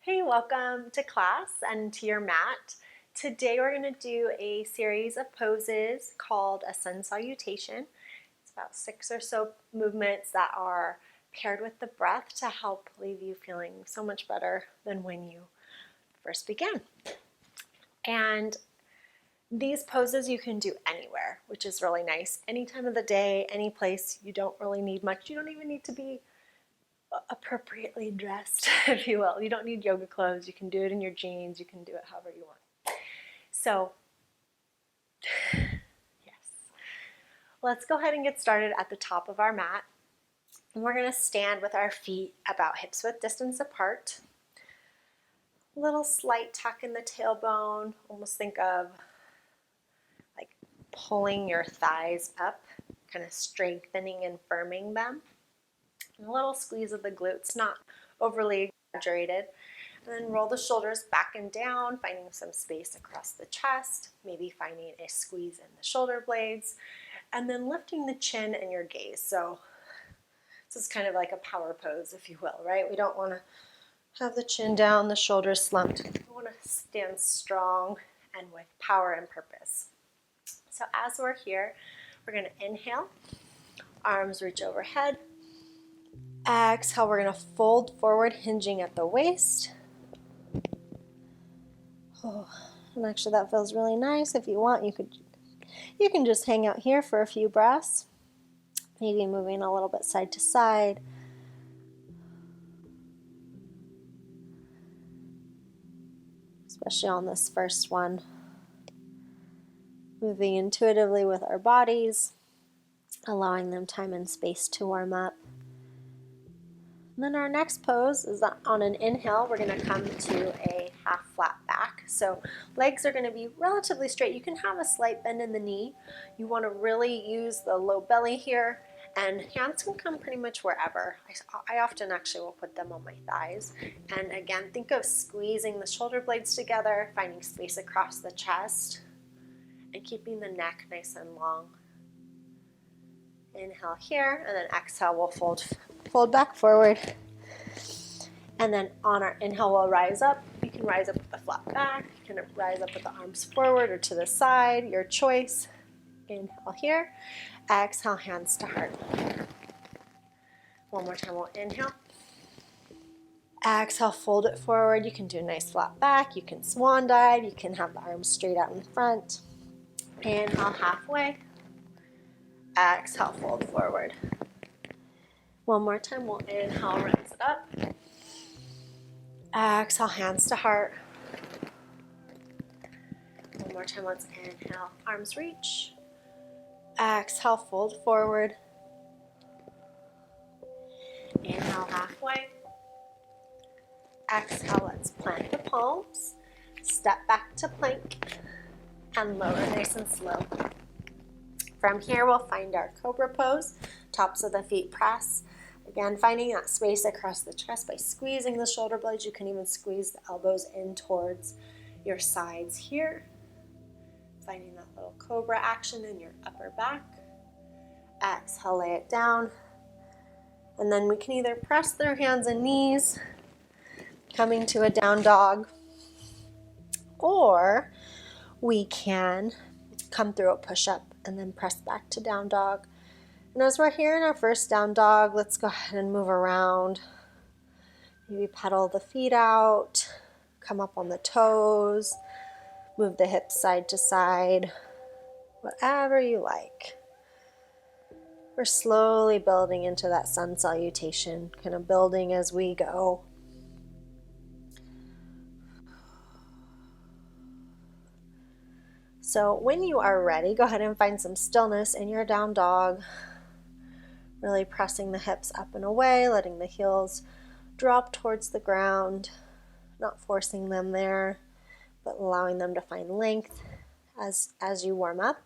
Hey, welcome to class and to your mat. Today we're going to do a series of poses called a sun salutation. It's about 6 or so movements that are paired with the breath to help leave you feeling so much better than when you first began. And these poses you can do anywhere, which is really nice. Any time of the day, any place. You don't really need much. You don't even need to be appropriately dressed, if you will. You don't need yoga clothes. You can do it in your jeans. You can do it however you want. So, yes. Let's go ahead and get started at the top of our mat. And we're going to stand with our feet about hips width distance apart. A little slight tuck in the tailbone. Almost think of like pulling your thighs up, kind of strengthening and firming them. And a little squeeze of the glutes, not overly exaggerated. And then roll the shoulders back and down, finding some space across the chest, maybe finding a squeeze in the shoulder blades, and then lifting the chin and your gaze. So this is kind of like a power pose, if you will, right? We don't want to have the chin down, the shoulders slumped. We want to stand strong and with power and purpose. So as we're here, we're going to inhale, arms reach overhead. Exhale, we're going to fold forward, hinging at the waist. Oh, and actually that feels really nice. If you want, you can just hang out here for a few breaths. Maybe moving a little bit side to side. Especially on this first one. Moving intuitively with our bodies, allowing them time and space to warm up. And then our next pose is on an inhale, we're going to come to a half flat back. So legs are going to be relatively straight. You can have a slight bend in the knee. You want to really use the low belly here, and hands can come pretty much wherever. I often actually will put them on my thighs. And again, think of squeezing the shoulder blades together, finding space across the chest, and keeping the neck nice and long. Inhale here, and then exhale, we'll fold back forward. And then on our inhale, we'll rise up. You can rise up with the flat back. You can rise up with the arms forward or to the side, your choice. Inhale here. Exhale, hands to heart. One more time, we'll inhale. Exhale, fold it forward. You can do a nice flat back. You can swan dive. You can have the arms straight out in front. Inhale, halfway. Exhale, fold forward. One more time, we'll inhale, rise it up. Exhale, hands to heart. One more time, let's inhale, arms reach. Exhale, fold forward. Inhale, halfway. Exhale, let's plant the palms. Step back to plank and lower nice and slow. From here, we'll find our cobra pose. Tops of the feet press. Again, finding that space across the chest by squeezing the shoulder blades. You can even squeeze the elbows in towards your sides here. Finding that little cobra action in your upper back. Exhale, lay it down. And then we can either press their hands and knees, coming to a down dog, or we can come through a push-up and then press back to down dog. And as we're here in our first down dog, let's go ahead and move around. Maybe pedal the feet out, come up on the toes, move the hips side to side, whatever you like. We're slowly building into that sun salutation, kind of building as we go. So when you are ready, go ahead and find some stillness in your down dog. Really pressing the hips up and away, letting the heels drop towards the ground, not forcing them there, but allowing them to find length as you warm up.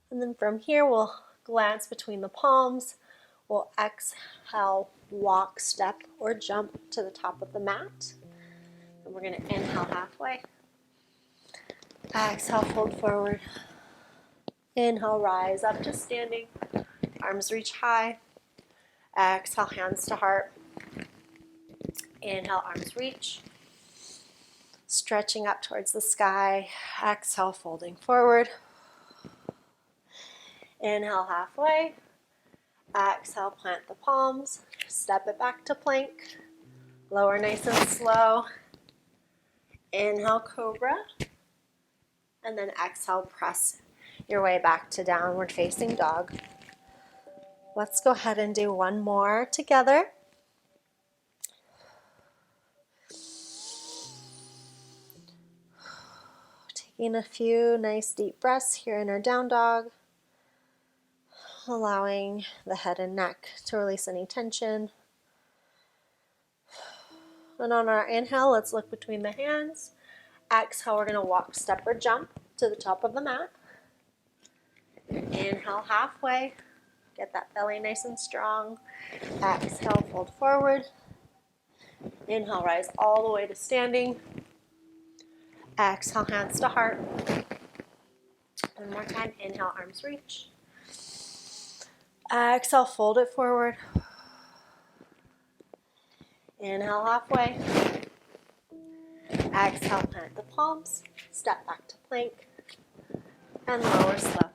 And then from here, we'll glance between the palms. We'll exhale, walk, step, or jump to the top of the mat. And we're going to inhale halfway. Exhale, fold forward. Inhale, rise up to standing. Arms reach high. Exhale, hands to heart. Inhale, arms reach. Stretching up towards the sky. Exhale, folding forward. Inhale, halfway. Exhale, plant the palms. Step it back to plank. Lower nice and slow. Inhale, cobra. And then exhale, press your way back to downward facing dog. Let's go ahead and do one more together. Taking a few nice deep breaths here in our down dog. Allowing the head and neck to release any tension. And on our inhale, let's look between the hands. Exhale, we're going to walk, step, or jump to the top of the mat. Inhale, halfway. Get that belly nice and strong. Exhale, fold forward. Inhale, rise all the way to standing. Exhale, hands to heart. One more time. Inhale, arms reach. Exhale, fold it forward. Inhale, halfway. Exhale, plant the palms. Step back to plank. And lower slow.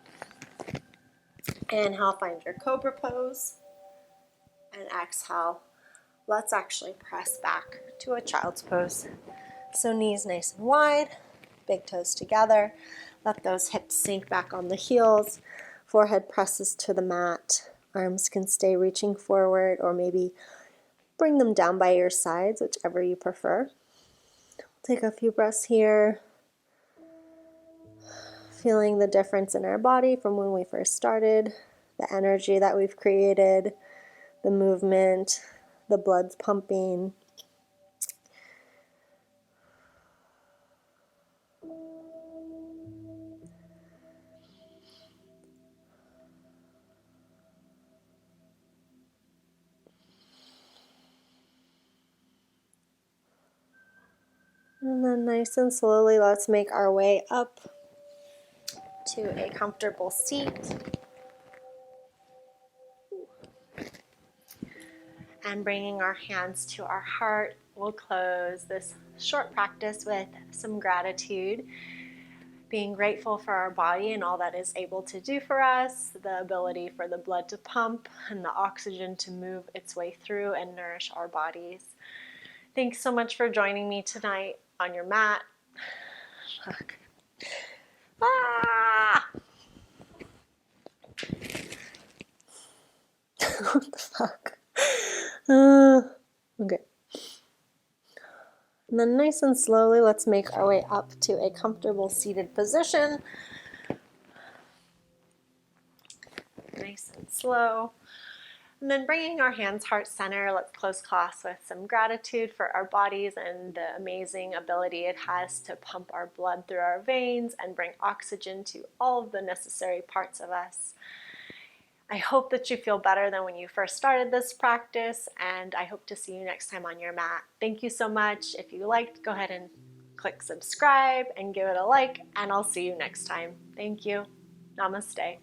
Inhale, find your cobra pose. And exhale, let's actually press back to a child's pose. So knees nice and wide, big toes together. Let those hips sink back on the heels. Forehead presses to the mat. Arms can stay reaching forward, or maybe bring them down by your sides, whichever you prefer. Take a few breaths here. Feeling the difference in our body from when we first started, the energy that we've created, the movement, the blood's pumping. And then nice and slowly, let's make our way up to a comfortable seat. And bringing our hands to our heart, we'll close this short practice with some gratitude. Being grateful for our body and all that is able to do for us, the ability for the blood to pump and the oxygen to move its way through and nourish our bodies. Thanks so much for joining me tonight on your mat. Look. Ah! What the fuck? Okay. And then nice and slowly, let's make our way up to a comfortable seated position. Nice and slow. And then bringing our hands heart center, let's close class with some gratitude for our bodies and the amazing ability it has to pump our blood through our veins and bring oxygen to all of the necessary parts of us. I hope that you feel better than when you first started this practice, and I hope to see you next time on your mat. Thank you so much. If you liked, go ahead and click subscribe and give it a like, and I'll see you next time. Thank you. Namaste.